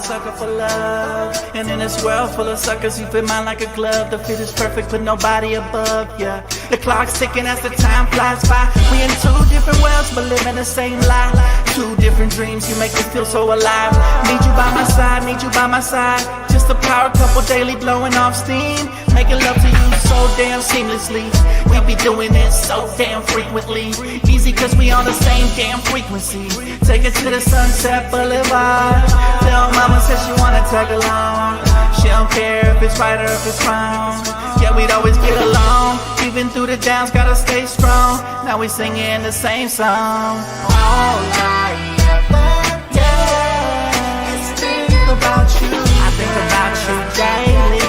sucker for love. And in this world full of suckers, you fit mine like a glove. The fit is perfect, but nobody above, yeah. The clock's ticking as the time flies by. We in two different worlds, but living the same life. Two different dreams, you make me feel so alive. Need you by my side, need you by my side. Just a power couple daily blowing off steam. Making love to you so damn seamlessly. We be doing it so damn frequently. Easy cause we on the same damn frequency. Take it to the Sunset Boulevard. Tell mama says she wanna tag along. She don't care if it's right or if it's wrong. Yeah, we'd always get along. Even through the downs, gotta stay strong. Now we singing the same song. All I ever, yeah, is think about you. I think about you daily.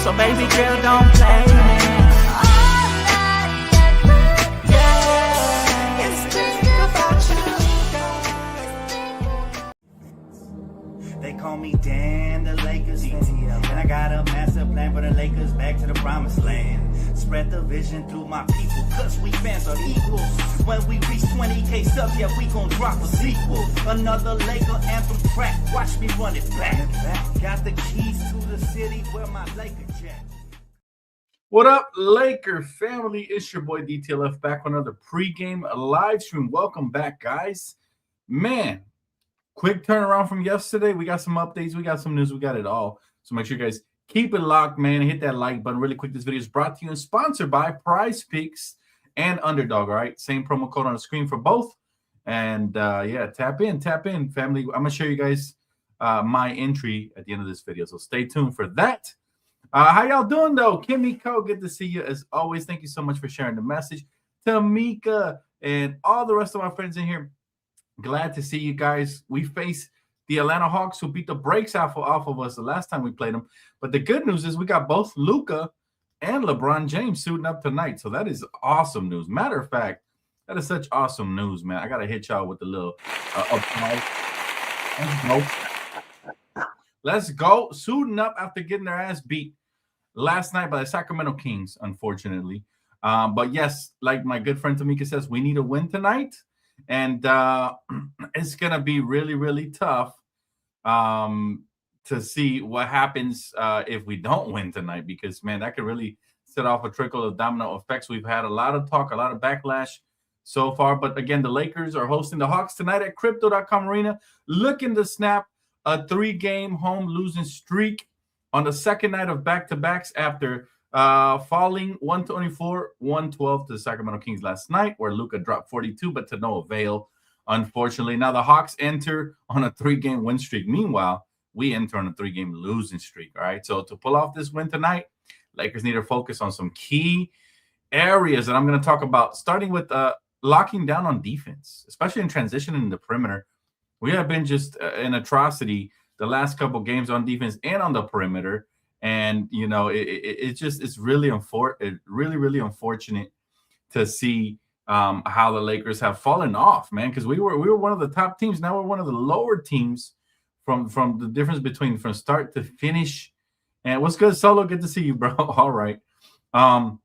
So baby girl, don't play me. All I ever, yeah, is think about you. They call me Dan, the Lakers fan. And I got a master plan for the Lakers back to the promised land. Spread the vision through my people, cause we fans are equal. When we reach 20K subs, yeah, we gon' drop a sequel. Another Laker anthem track, watch me run it back. Got the keys to the city where my Laker jet. What up, Laker family? It's your boy Dtlf back on another pregame live stream. Welcome back, guys. Man, quick turnaround from yesterday. We got some updates, we got some news, we got it all. So make sure you guys keep it locked, man. Hit that like button really quick. This video is brought to you and sponsored by Prize Picks and Underdog, all right? Same promo code on the screen for both. And, yeah, tap in, family. I'm going to show you guys my entry at the end of this video, so stay tuned for that. How y'all doing, though? Kimiko, good to see you as always. Thank you so much for sharing the message. Tamika and all the rest of my friends in here, glad to see you guys. We face the Atlanta Hawks, who beat the brakes off of us the last time we played them. But the good news is we got both Luka and LeBron James suiting up tonight. So that is awesome news. Matter of fact, that is such awesome news, man. I got to hit y'all with a little applause. Let's go. Suiting up after getting their ass beat last night by the Sacramento Kings, unfortunately. But yes, like my good friend Tamika says, we need a win tonight. And it's going to be really, really tough to see what happens if we don't win tonight, because, man, that could really set off a trickle of domino effects. We've had a lot of talk, a lot of backlash so far. But, again, the Lakers are hosting the Hawks tonight at Crypto.com Arena, looking to snap a 3-game home losing streak on the second night of back-to-backs after falling 124-112 to the Sacramento Kings last night, where Luka dropped 42, but to no avail, unfortunately. Now the Hawks enter on a 3-game win streak. Meanwhile, we enter on a 3-game losing streak, all right? So to pull off this win tonight, Lakers need to focus on some key areas that I'm going to talk about, starting with locking down on defense, especially in transition in the perimeter. We have been just an atrocity the last couple games on defense and on the perimeter. And, you know, it's really really unfortunate to see how the Lakers have fallen off, man, because we were one of the top teams. Now we're one of the lower teams from the difference between from start to finish. And what's good, Solo? Good to see you, bro. All right. And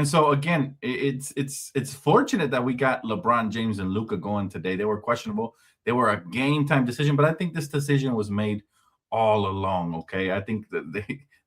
so, again, it's fortunate that we got LeBron James and Luka going today. They were questionable. They were a game time decision, but I think this decision was made all along, okay? I think that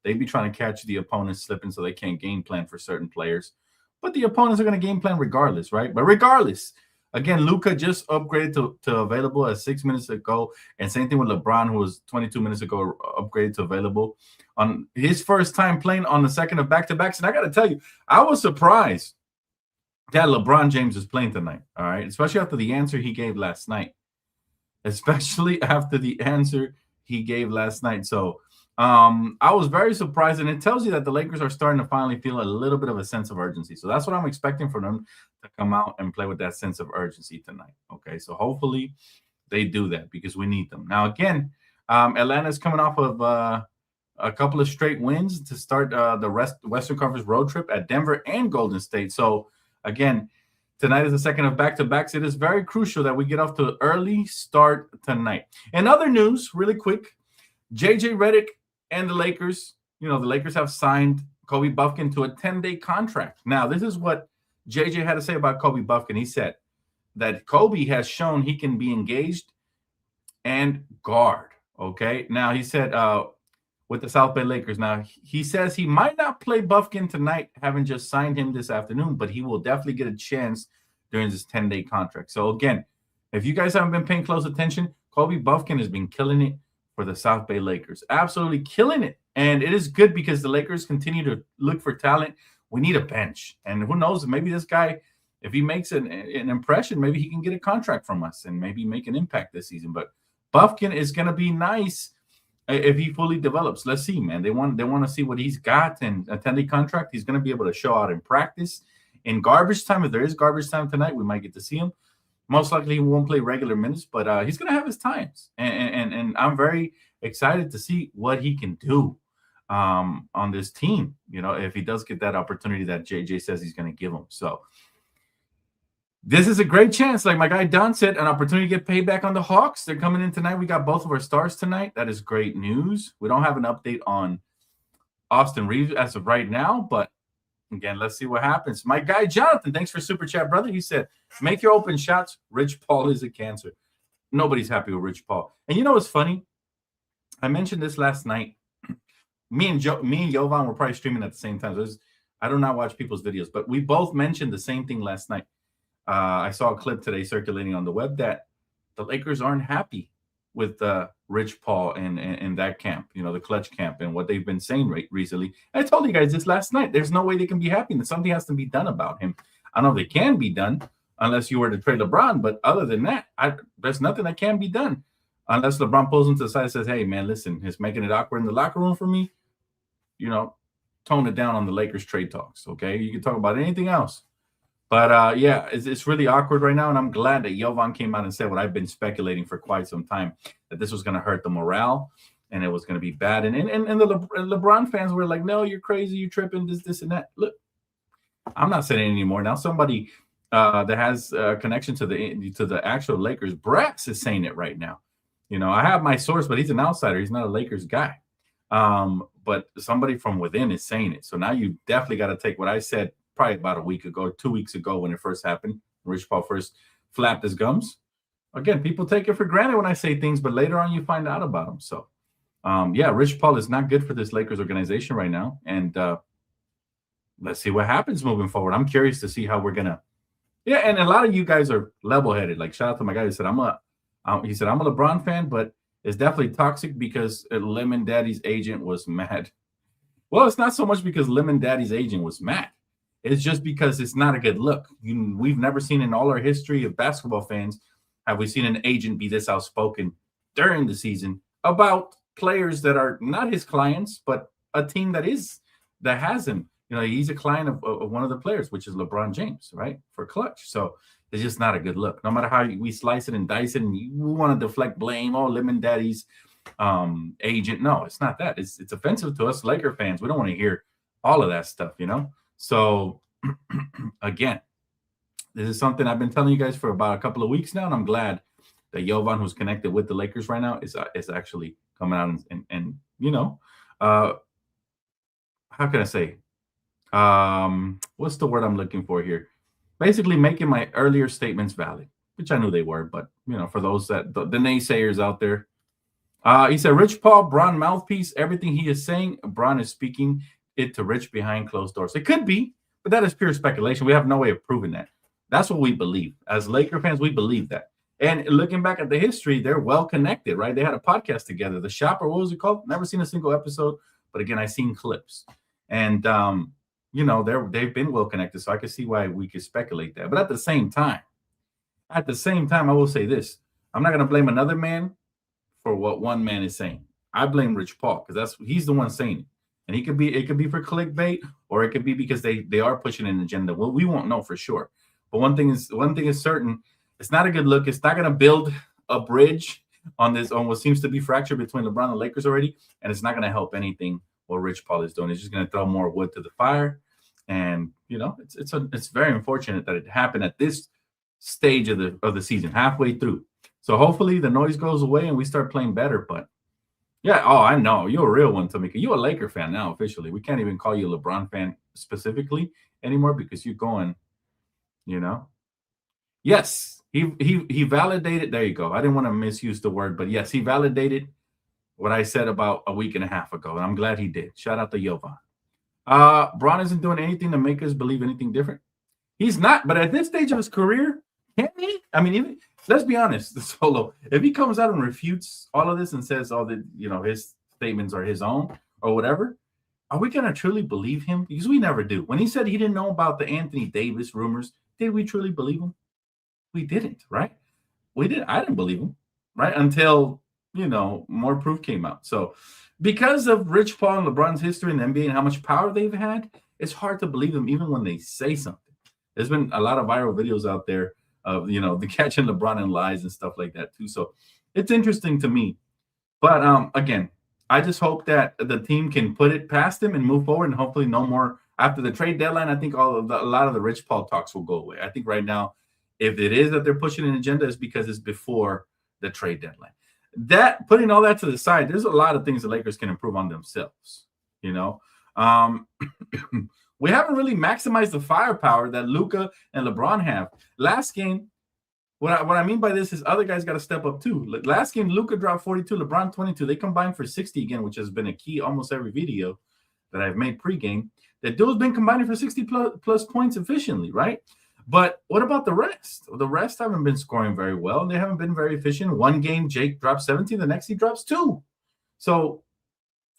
they be trying to catch the opponents slipping so they can't game plan for certain players. But the opponents are going to game plan regardless, right? But regardless, again, Luka just upgraded to available at 6 minutes ago. And same thing with LeBron, who was 22 minutes ago upgraded to available on his first time playing on the second of back-to-backs. And I got to tell you, I was surprised that LeBron James is playing tonight, all right? Especially after the answer he gave last night. So I was very surprised, and it tells you that the Lakers are starting to finally feel a little bit of a sense of urgency. So that's what I'm expecting from them, to come out and play with that sense of urgency tonight. Okay, so hopefully they do that, because we need them. Now, again, Atlanta's coming off of a couple of straight wins to start the Western Conference road trip at Denver and Golden State. So, again, tonight is the second of back-to-backs. It is very crucial that we get off to an early start tonight. In other news, really quick, J.J. Redick and the Lakers, the Lakers have signed Kobe Buffkin to a 10-day contract. Now, this is what J.J. had to say about Kobe Buffkin. He said that Kobe has shown he can be engaged and guard, Okay. Now he said with the South Bay Lakers. Now he says he might not play Buffkin tonight, having just signed him this afternoon, but he will definitely get a chance during this 10-day contract. So again, if you guys haven't been paying close attention, Kobe Buffkin has been killing it for the South Bay Lakers. Absolutely killing it. And it is good because the Lakers continue to look for talent. We need a bench. And who knows, maybe this guy, if he makes an impression, maybe he can get a contract from us and maybe make an impact this season. But Buffkin is going to be nice if he fully develops. Let's see, man. They want to see what he's got. And a 10-day contract, he's going to be able to show out in practice. In garbage time, if there is garbage time tonight, we might get to see him. Most likely he won't play regular minutes, but he's going to have his times. And I'm very excited to see what he can do on this team, if he does get that opportunity that JJ says he's going to give him. So this is a great chance. Like my guy Don said, an opportunity to get paid back on the Hawks. They're coming in tonight. We got both of our stars tonight. That is great news. We don't have an update on Austin Reeves as of right now, but again, let's see what happens. My guy Jonathan, thanks for super chat, brother. He said, make your open shots. Rich Paul is a cancer. Nobody's happy with Rich Paul. And you know what's funny? I mentioned this last night. Me and Jovan were probably streaming at the same time. I do not watch people's videos, but we both mentioned the same thing last night. I saw a clip today circulating on the web that the Lakers aren't happy with Rich Paul and that camp, the clutch camp, and what they've been saying recently. I told you guys this last night. There's no way they can be happy, and something has to be done about him. I don't know if they can be done unless you were to trade LeBron, but other than that, there's nothing that can be done unless LeBron pulls him to the side and says, hey, man, listen, it's making it awkward in the locker room for me. Tone it down on the Lakers trade talks, okay? You can talk about anything else. But, yeah, it's really awkward right now, and I'm glad that Jovan came out and said what I've been speculating for quite some time, that this was going to hurt the morale and it was going to be bad. And the LeBron fans were like, no, you're crazy, you're tripping, this, and that. Look, I'm not saying it anymore. Now somebody that has a connection to the actual Lakers brass is saying it right now. I have my source, but he's an outsider. He's not a Lakers guy. But somebody from within is saying it. So now you definitely got to take what I said probably about a week ago, 2 weeks ago when it first happened. Rich Paul first flapped his gums. Again, people take it for granted when I say things, but later on you find out about them. So, yeah, Rich Paul is not good for this Lakers organization right now. And let's see what happens moving forward. I'm curious to see how we're going to. Yeah, and a lot of you guys are level-headed. Like, shout out to my guy who said, I'm a LeBron fan, but it's definitely toxic because Lemon Daddy's agent was mad. Well, it's not so much because Lemon Daddy's agent was mad. It's just because it's not a good look. We've never seen in all our history of basketball fans, have we seen an agent be this outspoken during the season about players that are not his clients, but a team that has him. He's a client of one of the players, which is LeBron James, right, for clutch. So it's just not a good look. No matter how we slice it and dice it, and we want to deflect blame, Lemon Daddy's agent. No, it's not that. It's offensive to us Laker fans. We don't want to hear all of that stuff, So, again, this is something I've been telling you guys for about a couple of weeks now, and I'm glad that Jovan, who's connected with the Lakers right now, is actually coming out and how can I say? What's the word I'm looking for here? Basically making my earlier statements valid, which I knew they were, but, for those that the naysayers out there. He said, Rich Paul, Bron mouthpiece, everything he is saying, Bron is speaking it to Rich behind closed doors. It could be, but that is pure speculation. We have no way of proving that. That's what we believe. As Laker fans, we believe that. And looking back at the history, they're well connected, right? They had a podcast together. The Shopper, what was it called? Never seen a single episode, but again, I've seen clips. And, they've been well connected, so I can see why we could speculate that. But at the same time, I will say this. I'm not going to blame another man for what one man is saying. I blame Rich Paul because he's the one saying it. And it could be for clickbait, or it could be because they are pushing an agenda. Well, we won't know for sure. But one thing is certain. It's not a good look. It's not going to build a bridge on what seems to be fracture between LeBron and Lakers already. And it's not going to help anything what Rich Paul is doing. It's just going to throw more wood to the fire. And, it's very unfortunate that it happened at this stage of the season, halfway through. So hopefully the noise goes away and we start playing better. But yeah, I know. You're a real one, Tamika. You're a Laker fan now, officially. We can't even call you a LeBron fan specifically anymore because you're going, Yes, he validated. There you go. I didn't want to misuse the word, but yes, he validated what I said about a week and a half ago, and I'm glad he did. Shout out to Jovan. Braun isn't doing anything to make us believe anything different. He's not, but at this stage of his career, can he? I mean, even let's be honest, the Solo, if he comes out and refutes all of this and says all the, his statements are his own or whatever, are we going to truly believe him? Because we never do. When he said he didn't know about the Anthony Davis rumors, did we truly believe him? We didn't, right? We didn't. I didn't believe him, right? Until, more proof came out. So because of Rich Paul and LeBron's history in the NBA and how much power they've had, it's hard to believe them even when they say something. There's been a lot of viral videos out there of, the catching LeBron in lies and stuff like that too. So it's interesting to me. But again, I just hope that the team can put it past him and move forward, and hopefully no more after the trade deadline. I think a lot of the Rich Paul talks will go away. I think right now, if it is that they're pushing an agenda, it's because it's before the trade deadline. That putting all that to the side, there's a lot of things the Lakers can improve on themselves. We haven't really maximized the firepower that Luka and LeBron have. Last game, what I mean by this is other guys got to step up too. Last game, Luka dropped 42, LeBron 22. They combined for 60 again, which has been a key almost every video that I've made pregame. The dude's been combining for 60 plus points efficiently, right? But what about the rest? The rest haven't been scoring very well, and they haven't been very efficient. One game, Jake drops 17. The next, he drops 2. So,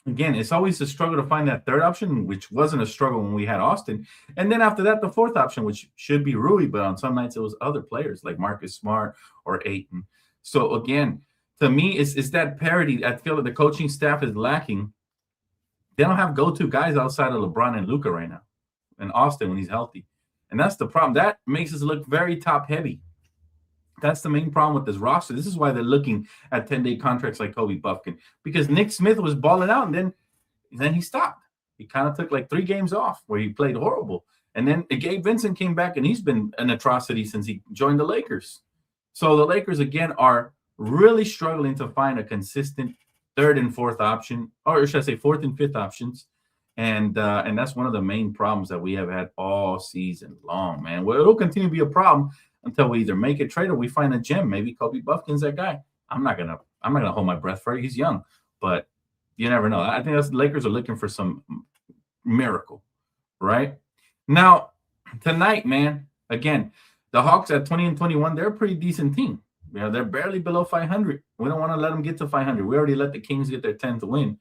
again, it's always a struggle to find that third option, which wasn't a struggle when we had Austin. And then after that, the fourth option, which should be Rui, but on some nights it was other players like Marcus Smart or Ayton. So, again, to me, it's that parity. I feel that the coaching staff is lacking. They don't have go-to guys outside of LeBron and Luka right now, and Austin when he's healthy. And that's the problem. That makes us look very top-heavy. That's the main problem with this roster. This is why they're looking at 10-day contracts like Kobe Buffkin, because Nick Smith was balling out, and then he stopped. He kind of took like 3 games off where he played horrible. And then Gabe Vincent came back, and he's been an atrocity since he joined the Lakers. So the Lakers, again, are really struggling to find a consistent third and fourth option, or should I say fourth and fifth options. And that's one of the main problems that we have had all season long, man. Well, it'll continue to be a problem until we either make a trade or we find a gem. Maybe Kobe Buffkin's that guy. I'm not gonna hold my breath for it. He's young, but you never know. I think the Lakers are looking for some miracle, right? Now, tonight, man, again, the Hawks at 20-21, they're a pretty decent team. They're barely below 500. We don't want to let them get to 500. We already let the Kings get their 10th win.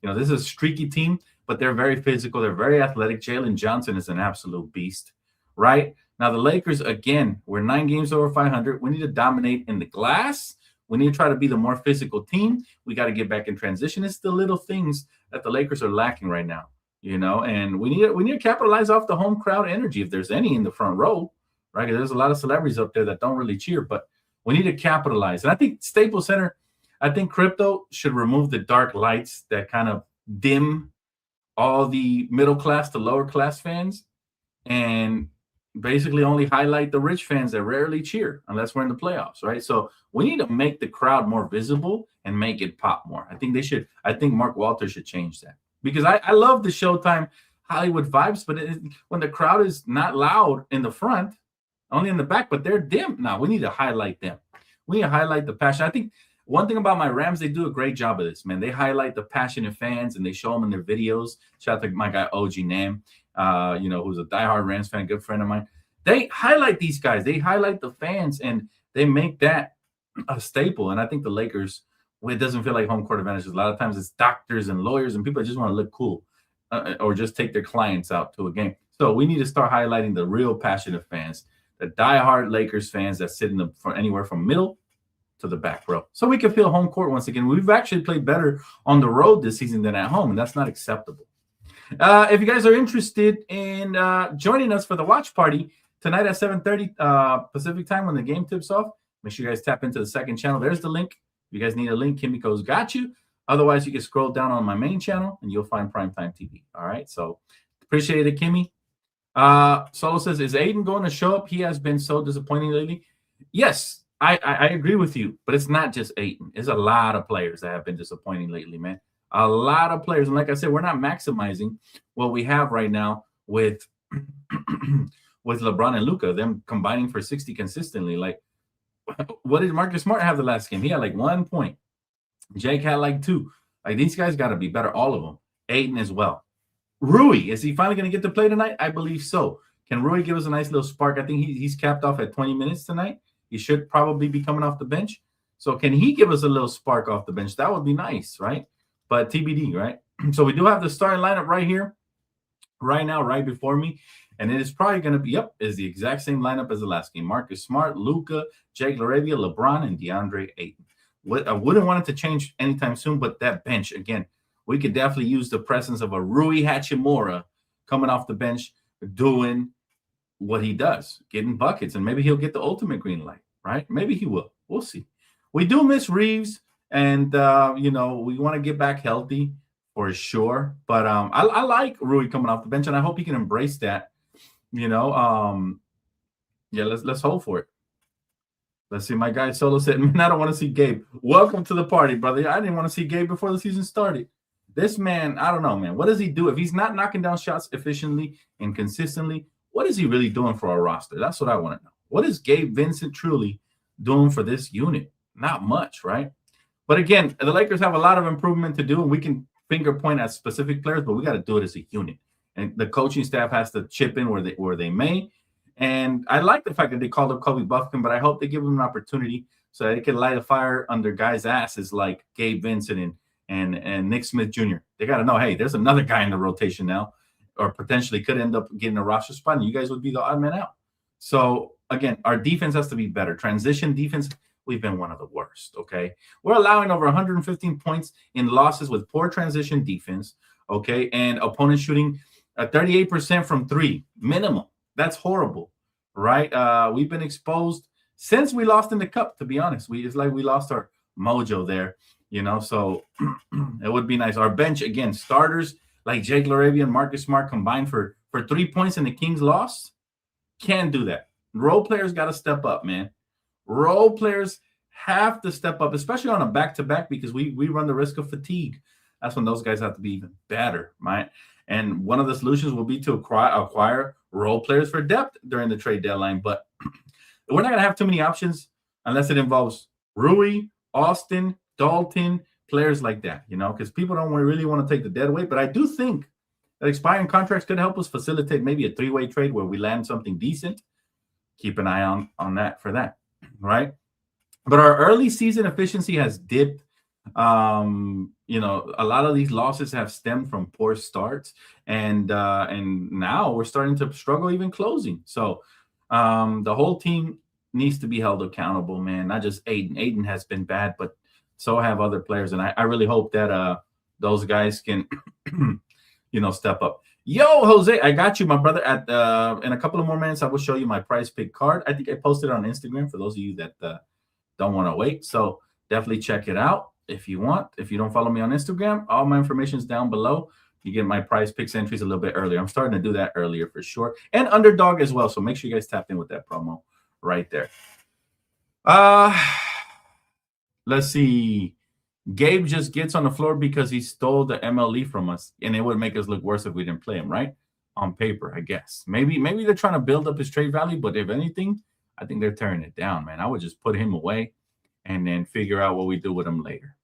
This is a streaky team, but they're very physical. They're very athletic. Jalen Johnson is an absolute beast, right? Now, the Lakers, again, we're 9 games over 500. We need to dominate in the glass. We need to try to be the more physical team. We got to get back in transition. It's the little things that the Lakers are lacking right now, and we need to capitalize off the home crowd energy if there's any in the front row, right? There's a lot of celebrities up there that don't really cheer, but we need to capitalize. And I think Staples Center, I think Crypto should remove the dark lights that kind of dim all the middle class to lower class fans and basically only highlight the rich fans that rarely cheer unless we're in the playoffs, right? So we need to make the crowd more visible and make it pop more. I think Mark Walters should change that, because I love the Showtime Hollywood vibes, but when the crowd is not loud in the front, only in the back, but they're dim. Now we need to highlight them. We need to highlight the passion. I think one thing about my Rams, they do a great job of this, man. They highlight the passionate fans and they show them in their videos. Shout out to my guy, OG Nam, who's a diehard Rams fan, a good friend of mine. They highlight these guys. They highlight the fans, and they make that a staple. And I think the Lakers, it doesn't feel like home court advantage. A lot of times it's doctors and lawyers and people that just want to look cool or just take their clients out to a game. So we need to start highlighting the real passionate fans, the diehard Lakers fans that sit in the front, anywhere from middle to the back row, so we can feel home court once again. We've actually played better on the road this season than at home, and that's not acceptable. If you guys are interested in joining us for the watch party tonight at 7:30 Pacific time when the game tips off, make sure you guys tap into the second channel. There's the link. If you guys need a link, Kimiko's got you. Otherwise, you can scroll down on my main channel, and you'll find Primetime TV. All right, so appreciate it, Kimmy. Solo says, is Aiden going to show up? He has been so disappointing lately. Yes, I agree with you, but it's not just Aiden. It's a lot of players that have been disappointing lately, man. A lot of players. And like I said, we're not maximizing what we have right now with with LeBron and Luka, them combining for 60 consistently. Like, what did Marcus Smart have the last game? He had like 1 point. Jake had like 2. Like, these guys got to be better, all of them. Aiden as well. Rui, is he finally going to get to play tonight? I believe so. Can Rui give us a nice little spark? I think he's capped off at 20 minutes tonight. He should probably be coming off the bench. So can he give us a little spark off the bench? That would be nice, right? But TBD, right? So we do have the starting lineup right here, right now, right before me. And it is probably going to be, is the exact same lineup as the last game. Marcus Smart, Luka, Jake LaRavia, LeBron, and DeAndre Ayton. I wouldn't want it to change anytime soon, but that bench, again, we could definitely use the presence of a Rui Hachimura coming off the bench, doing what he does, getting buckets, and maybe he'll get the ultimate green light, right? Maybe he will. We'll see. We do miss Reeves, and, we want to get back healthy for sure. But I like Rui coming off the bench, and I hope he can embrace that. Let's hope for it. Let's see. My guy Solo said, man, I don't want to see Gabe. Welcome to the party, brother. I didn't want to see Gabe before the season started. This man, I don't know, man. What does he do? If he's not knocking down shots efficiently and consistently, what is he really doing for our roster? That's what I want to know. What is Gabe Vincent truly doing for this unit? Not much, right? But again, the Lakers have a lot of improvement to do, and we can finger point at specific players, but we got to do it as a unit. And the coaching staff has to chip in where they may. And I like the fact that they called up Kobe Buffkin, but I hope they give him an opportunity so that he can light a fire under guys' asses like Gabe Vincent and Nick Smith Jr. They got to know, hey, there's another guy in the rotation now, or potentially could end up getting a roster spot, and you guys would be the odd man out. So, again, our defense has to be better. Transition defense, we've been one of the worst, okay? We're allowing over 115 points in losses with poor transition defense, okay? And opponents shooting 38% from three, minimum. That's horrible, right? We've been exposed since we lost in the cup, to be honest. It's like we lost our mojo there, so it would be nice. Our bench, again, starters like Jake LaRavia and Marcus Smart combined for 3 points in the Kings loss. Can't do that. Role players got to step up, man. Role players have to step up, especially on a back-to-back, because we run the risk of fatigue. That's when those guys have to be even better, right? And one of the solutions will be to acquire role players for depth during the trade deadline. But we're not going to have too many options unless it involves Rui, Austin, Dalton, players like that, because people don't really want to take the dead weight. But I do think that expiring contracts could help us facilitate maybe a 3-way trade where we land something decent. Keep an eye on that for that, right? But our early season efficiency has dipped. A lot of these losses have stemmed from poor starts, and now we're starting to struggle even closing. So the whole team needs to be held accountable, man. Not just Aiden. Aiden has been bad, but so have other players, and I really hope that those guys can step up. Yo, Jose, I got you, my brother. In a couple of more minutes, I will show you my prize pick card. I think I posted it on Instagram for those of you that don't want to wait. So definitely check it out if you want. If you don't follow me on Instagram, all my information is down below. You get my prize picks entries a little bit earlier. I'm starting to do that earlier for sure. And Underdog as well. So make sure you guys tap in with that promo right there. Let's see. Gabe just gets on the floor because he stole the MLE from us, and it would make us look worse if we didn't play him, right? On paper, I guess. Maybe they're trying to build up his trade value, but if anything, I think they're tearing it down, man. I would just put him away and then figure out what we do with him later.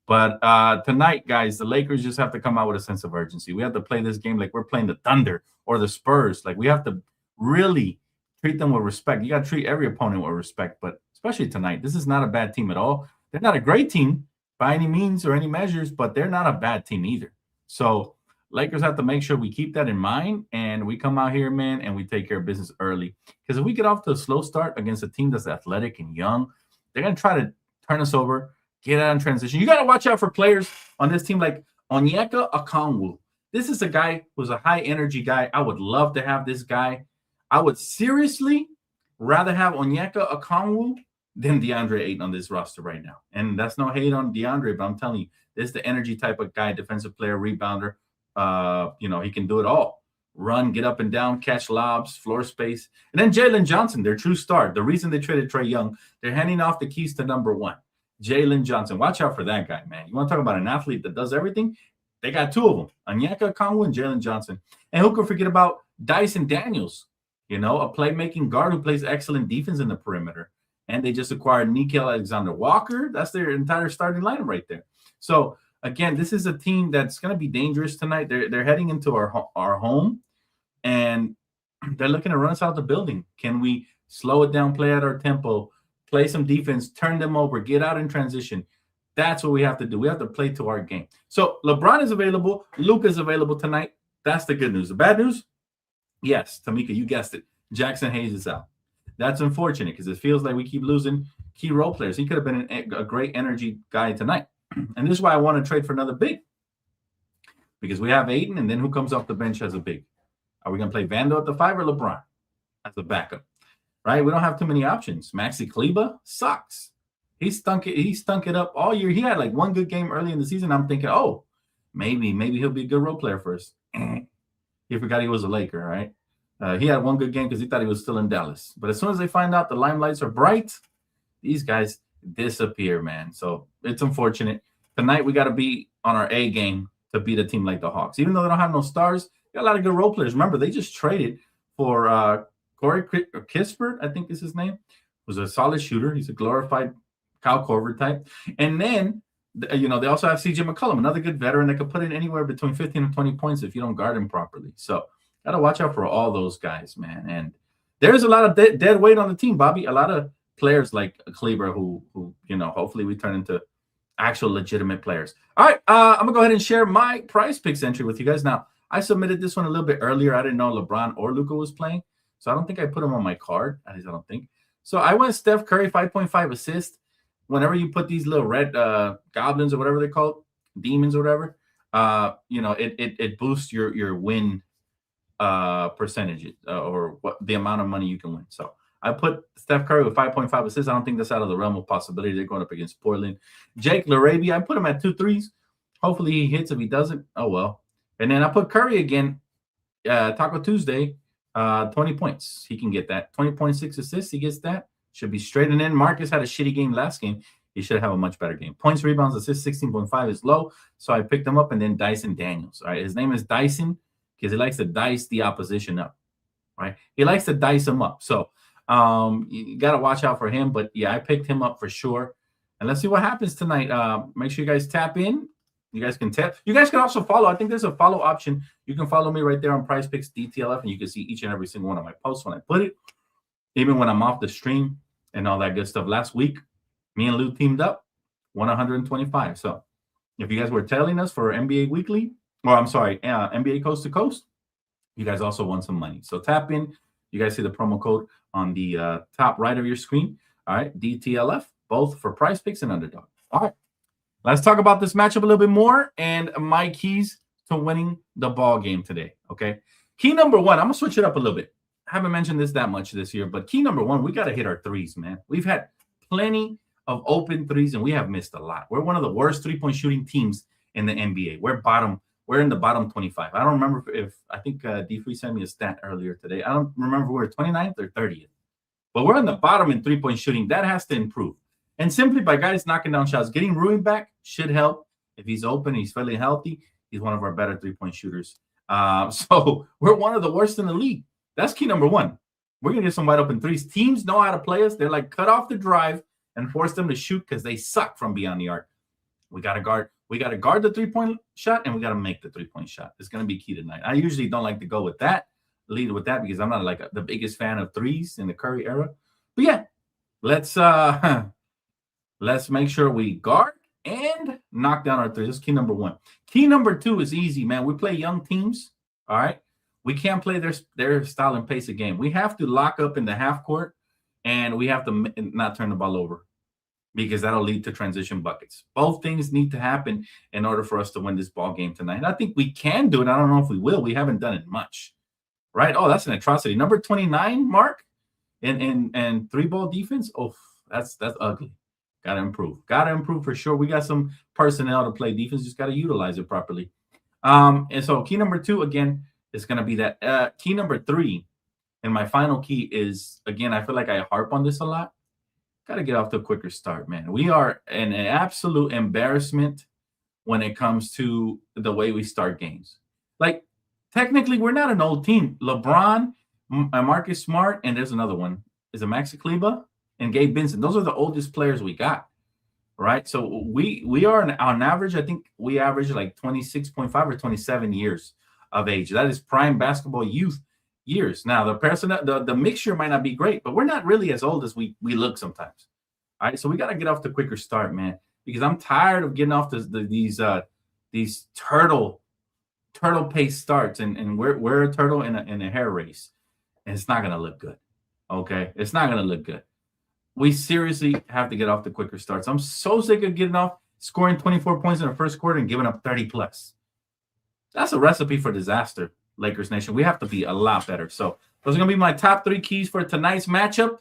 But tonight, guys, the Lakers just have to come out with a sense of urgency. We have to play this game like we're playing the Thunder or the Spurs. Like, we have to really treat them with respect. You got to treat every opponent with respect, but especially tonight. This is not a bad team at all. They're not a great team by any means or any measures, but they're not a bad team either. So Lakers have to make sure we keep that in mind, and we come out here, man, and we take care of business early. Because if we get off to a slow start against a team that's athletic and young, they're going to try to turn us over, get out in transition. You got to watch out for players on this team like Onyeka Okongwu. This is a guy who's a high-energy guy. I would love to have this guy. I would seriously rather have Onyeka Okongwu than DeAndre Ayton on this roster right now. And that's no hate on DeAndre, but I'm telling you, this is the energy type of guy, defensive player, rebounder. He can do it all. Run, get up and down, catch lobs, floor space. And then Jalen Johnson, their true star. The reason they traded Trae Young, they're handing off the keys to number one. Jalen Johnson. Watch out for that guy, man. You want to talk about an athlete that does everything? They got two of them, Onyeka Okongwu and Jalen Johnson. And who could forget about Dyson Daniels, a playmaking guard who plays excellent defense in the perimeter. And they just acquired Nickeil Alexander-Walker. That's their entire starting lineup right there. So, again, this is a team that's going to be dangerous tonight. They're heading into our home, and they're looking to run us out the building. Can we slow it down, play at our tempo, play some defense, turn them over, get out in transition? That's what we have to do. We have to play to our game. So LeBron is available. Luka is available tonight. That's the good news. The bad news, yes, Tamika, you guessed it. Jackson Haws is out. That's unfortunate because it feels like we keep losing key role players. He could have been a great energy guy tonight. And this is why I want to trade for another big. Because we have Aiden, and then who comes off the bench as a big? Are we going to play Vando at the 5 or LeBron as a backup? Right? We don't have too many options. Maxi Kleba sucks. He stunk it up all year. He had like one good game early in the season. I'm thinking, oh, maybe he'll be a good role player for us. He forgot he was a Laker, right? He had one good game because he thought he was still in Dallas. But as soon as they find out the limelights are bright, these guys disappear, man. So it's unfortunate. Tonight we got to be on our A game to beat a team like the Hawks. Even though they don't have no stars, they got a lot of good role players. Remember, they just traded for Corey Kispert, I think is his name. Was a solid shooter. He's a glorified Kyle Korver type. And then, they also have CJ McCollum, another good veteran that could put in anywhere between 15 and 20 points if you don't guard him properly. So got to watch out for all those guys, man. And there's a lot of dead weight on the team, Bobby. A lot of players like Kleber who hopefully we turn into actual legitimate players. All right, I'm going to go ahead and share my Prize Picks entry with you guys. Now, I submitted this one a little bit earlier. I didn't know LeBron or Luka was playing, so I don't think I put him on my card. At least I don't think. So I went Steph Curry, 5.5 assists. Whenever you put these little red goblins or whatever they call it, demons or whatever, it boosts your win percentage or what the amount of money you can win. So I put Steph Curry with 5.5 assists. I don't think that's out of the realm of possibility. They're going up against Portland. Jake LaRabia, I put him at 2 threes. Hopefully he hits. If he doesn't, oh well. And then I put Curry again, Taco Tuesday, 20 points. He can get that. 20.6 assists, he gets that. Should be straight. And then Marcus had a shitty game last game. He should have a much better game. Points, rebounds, assists, 16.5 is low. So I picked him up. And then Dyson Daniels. All right. His name is Dyson because he likes to dice the opposition up. Right. He likes to dice them up. So you got to watch out for him. But yeah, I picked him up for sure. And let's see what happens tonight. Make sure you guys tap in. You guys can tap. You guys can also follow. I think there's a follow option. You can follow me right there on Prize Picks Dtlf, and you can see each and every single one of my posts when I put it, even when I'm off the stream and all that good stuff. Last week, me and Lou teamed up, won 125. So if you guys were telling us for NBA Weekly, NBA Coast to Coast, you guys also won some money. So tap in. You guys see the promo code on the top right of your screen. All right, DTLF, both for Prize Picks and Underdog. All right. Let's talk about this matchup a little bit more and my keys to winning the ball game today, okay? Key number one, I'm going to switch it up a little bit. I haven't mentioned this that much this year, but key number one, we got to hit our threes, man. We've had plenty of open threes, and we have missed a lot. We're one of the worst three-point shooting teams in the NBA. We're in the bottom 25. I don't remember I think D3 sent me a stat earlier today. I don't remember if we're 29th or 30th. But we're in the bottom in three-point shooting. That has to improve. And simply by guys knocking down shots, getting Rui back should help. If he's open, he's fairly healthy, he's one of our better three-point shooters. So we're one of the worst in the league. That's key number one. We're going to get some wide open threes. Teams know how to play us. They're like cut off the drive and force them to shoot because they suck from beyond the arc. We got to guard. We got to guard the three-point shot, and we got to make the three-point shot. It's going to be key tonight. I usually don't like to go with that, lead with that, because I'm not like the biggest fan of threes in the Curry era. But yeah, let's make sure we guard and knock down our threes. That's key number one. Key number two is easy, man. We play young teams, all right? We can't play their style and pace of game. We have to lock up in the half court, and we have to not turn the ball over because that'll lead to transition buckets. Both things need to happen in order for us to win this ball game tonight. I think we can do it. I don't know if we will. We haven't done it much, right? Oh, that's an atrocity. Number 29, Mark, and three-ball defense. Oh, that's ugly. Got to improve. Got to improve for sure. We got some personnel to play defense. Just got to utilize it properly. And so key number two, again, is going to be that. Key number three, and my final key is, again, I feel like I harp on this a lot. Got to get off to a quicker start, man. We are an absolute embarrassment when it comes to the way we start games. Like, technically, we're not an old team. LeBron, Marcus Smart, and there's another one. Is it Maxi Kleba? And Gabe Benson. Those are the oldest players we got. right? So we are on average, I think we average like 26.5 or 27 years of age. That is prime basketball youth years. Now the mixture might not be great, but we're not really as old as we look sometimes. All right, so we got to get off the quicker start, man, because I'm tired of getting off these turtle pace starts, and we're a turtle in a hair race, and it's not gonna look good. Okay, it's not gonna look good. We seriously have to get off the quicker starts. I'm so sick of getting off scoring 24 points in the first quarter and giving up 30 plus. That's a recipe for disaster, Lakers Nation. We have to be a lot better. So those are gonna be my top 3 keys for tonight's matchup.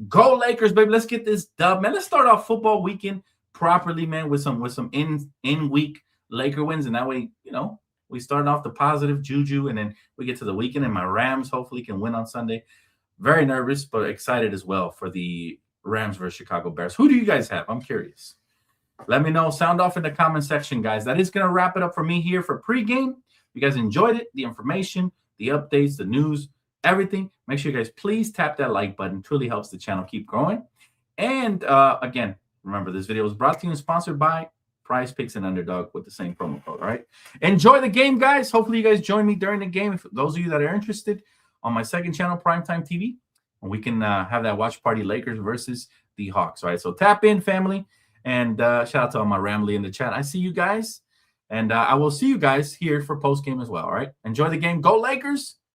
Go Lakers, baby. Let's get this dub, man. Let's start off football weekend properly, man, with some in week Laker wins, and that way, we start off the positive juju, and then we get to the weekend, and my Rams hopefully can win on Sunday. Very nervous, but excited as well for the Rams versus Chicago Bears. Who do you guys have? I'm curious. Let me know. Sound off in the comment section, guys. That is going to wrap it up for me here for pregame. If you guys enjoyed it, the information, the updates, the news, everything, make sure you guys please tap that like button. It truly helps the channel keep growing. And again, remember, this video is brought to you and sponsored by Prize Picks and Underdog with the same promo code. All right. Enjoy the game, guys. Hopefully you guys join me during the game. If those of you that are interested, on my second channel, Primetime TV, and we can have that watch party, Lakers versus the Hawks. All right. So tap in, family. And shout out to all my Ramley in the chat. I see you guys. And I will see you guys here for post game as well. All right. Enjoy the game. Go Lakers.